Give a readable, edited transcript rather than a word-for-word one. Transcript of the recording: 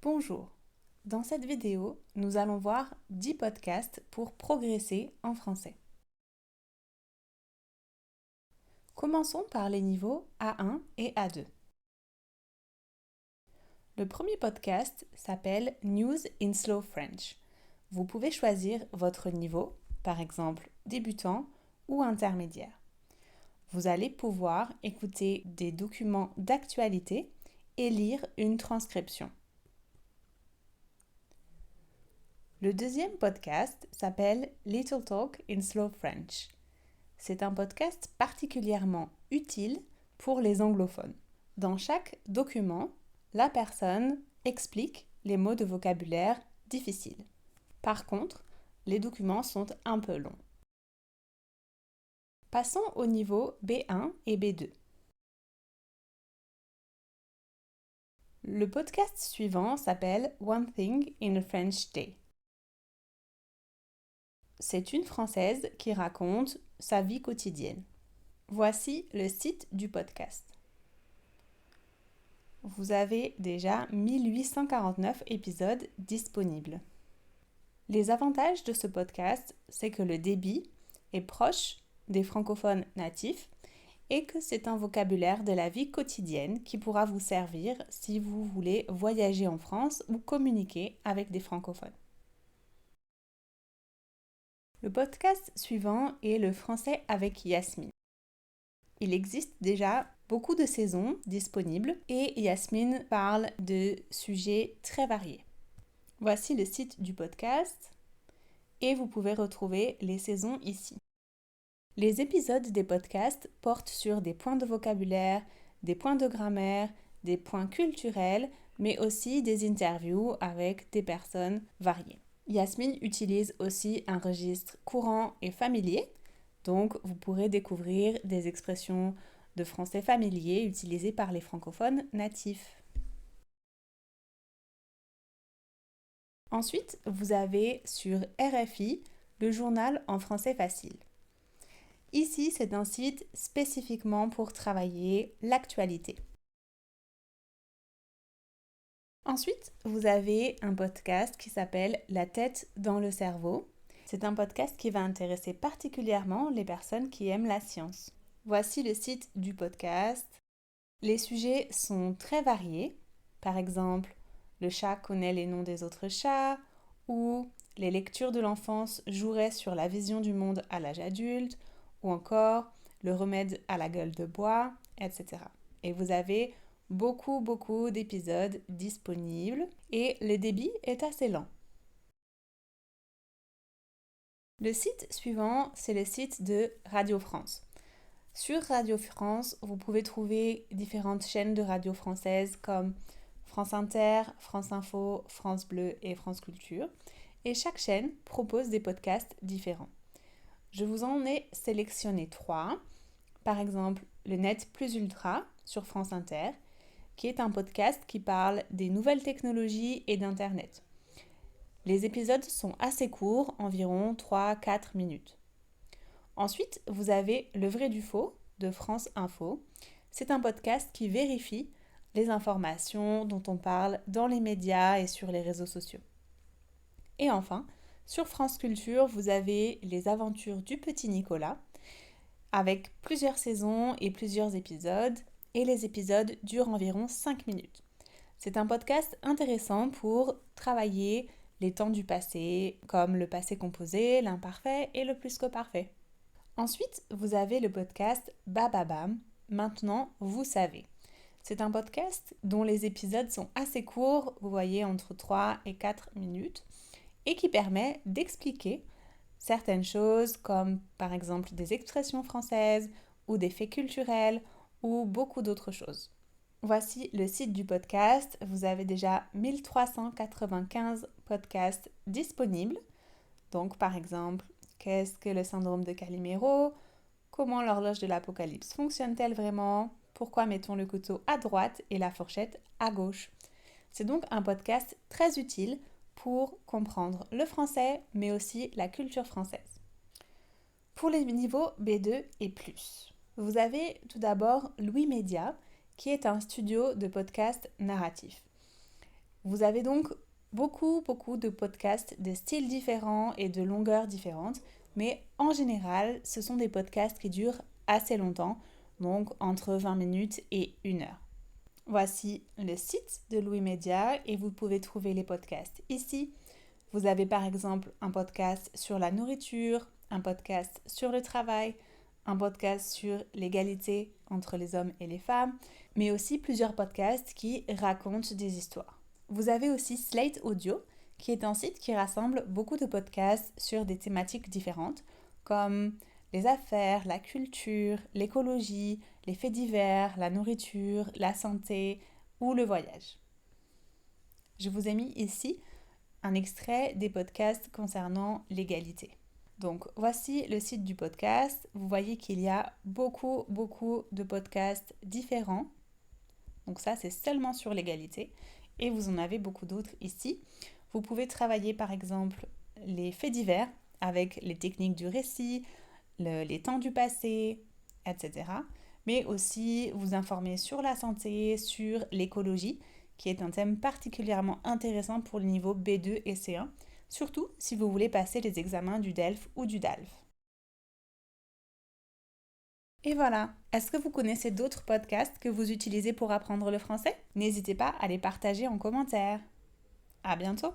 Bonjour, dans cette vidéo, nous allons voir 10 podcasts pour progresser en français. Commençons par les niveaux A1 et A2. Le premier podcast s'appelle News in Slow French. Vous pouvez choisir votre niveau, par exemple débutant ou intermédiaire. Vous allez pouvoir écouter des documents d'actualité et lire une transcription. Le deuxième podcast s'appelle Little Talk in Slow French. C'est un podcast particulièrement utile pour les anglophones. Dans chaque document, la personne explique les mots de vocabulaire difficiles. Par contre, les documents sont un peu longs. Passons au niveau B1 et B2. Le podcast suivant s'appelle One Thing in a French Day. C'est une Française qui raconte sa vie quotidienne. Voici le site du podcast. Vous avez déjà 1849 épisodes disponibles. Les avantages de ce podcast, c'est que le débit est proche des francophones natifs et que c'est un vocabulaire de la vie quotidienne qui pourra vous servir si vous voulez voyager en France ou communiquer avec des francophones. Le podcast suivant est le français avec Yasmine. Il existe déjà beaucoup de saisons disponibles et Yasmine parle de sujets très variés. Voici le site du podcast et vous pouvez retrouver les saisons ici. Les épisodes des podcasts portent sur des points de vocabulaire, des points de grammaire, des points culturels, mais aussi des interviews avec des personnes variées. Yasmine utilise aussi un registre courant et familier, donc vous pourrez découvrir des expressions de français familier utilisées par les francophones natifs. Ensuite, vous avez sur RFI le journal en français facile. Ici, c'est un site spécifiquement pour travailler l'actualité. Ensuite, vous avez un podcast qui s'appelle La tête dans le cerveau. C'est un podcast qui va intéresser particulièrement les personnes qui aiment la science. Voici le site du podcast. Les sujets sont très variés. Par exemple, le chat connaît les noms des autres chats ou les lectures de l'enfance joueraient sur la vision du monde à l'âge adulte ou encore le remède à la gueule de bois, etc. Et vous avez beaucoup d'épisodes disponibles et le débit est assez lent. Le site suivant, c'est le site de Radio France. Sur Radio France, vous pouvez trouver différentes chaînes de radio françaises comme France Inter, France Info, France Bleu et France Culture. Et chaque chaîne propose des podcasts différents. Je vous en ai sélectionné 3. Par exemple, le Net Plus Ultra sur France Inter, qui est un podcast qui parle des nouvelles technologies et d'Internet. Les épisodes sont assez courts, environ 3-4 minutes. Ensuite, vous avez Le Vrai du Faux de France Info. C'est un podcast qui vérifie les informations dont on parle dans les médias et sur les réseaux sociaux. Et enfin, sur France Culture, vous avez Les Aventures du Petit Nicolas, avec plusieurs saisons et plusieurs épisodes, et les épisodes durent environ 5 minutes. C'est un podcast intéressant pour travailler les temps du passé, comme le passé composé, l'imparfait et le plus que parfait. Ensuite, vous avez le podcast Bababam, maintenant vous savez. C'est un podcast dont les épisodes sont assez courts, vous voyez entre 3 et 4 minutes, et qui permet d'expliquer certaines choses comme par exemple des expressions françaises ou des faits culturels ou beaucoup d'autres choses. Voici le site du podcast. Vous avez déjà 1395 podcasts disponibles. Donc par exemple, qu'est-ce que le syndrome de Calimero? Comment l'horloge de l'apocalypse fonctionne-t-elle vraiment? Pourquoi mettons le couteau à droite et la fourchette à gauche? C'est donc un podcast très utile pour comprendre le français, mais aussi la culture française. Pour les niveaux B2 et plus, vous avez tout d'abord Louis Média, qui est un studio de podcast narratif. Vous avez donc beaucoup de podcasts de styles différents et de longueurs différentes, mais en général, ce sont des podcasts qui durent assez longtemps, donc entre 20 minutes et 1 heure. Voici le site de Louis Média et vous pouvez trouver les podcasts ici. Vous avez par exemple un podcast sur la nourriture, un podcast sur le travail, un podcast sur l'égalité entre les hommes et les femmes, mais aussi plusieurs podcasts qui racontent des histoires. Vous avez aussi Slate Audio, qui est un site qui rassemble beaucoup de podcasts sur des thématiques différentes, comme les affaires, la culture, l'écologie, les faits divers, la nourriture, la santé ou le voyage. Je vous ai mis ici un extrait des podcasts concernant l'égalité. Donc voici le site du podcast. Vous voyez qu'il y a beaucoup de podcasts différents. Donc ça, c'est seulement sur l'égalité. Et vous en avez beaucoup d'autres ici. Vous pouvez travailler par exemple les faits divers avec les techniques du récit, les temps du passé, etc. Mais aussi vous informer sur la santé, sur l'écologie, qui est un thème particulièrement intéressant pour le niveau B2 et C1, surtout si vous voulez passer les examens du DELF ou du DALF. Et voilà, est-ce que vous connaissez d'autres podcasts que vous utilisez pour apprendre le français? N'hésitez pas à les partager en commentaire. À bientôt!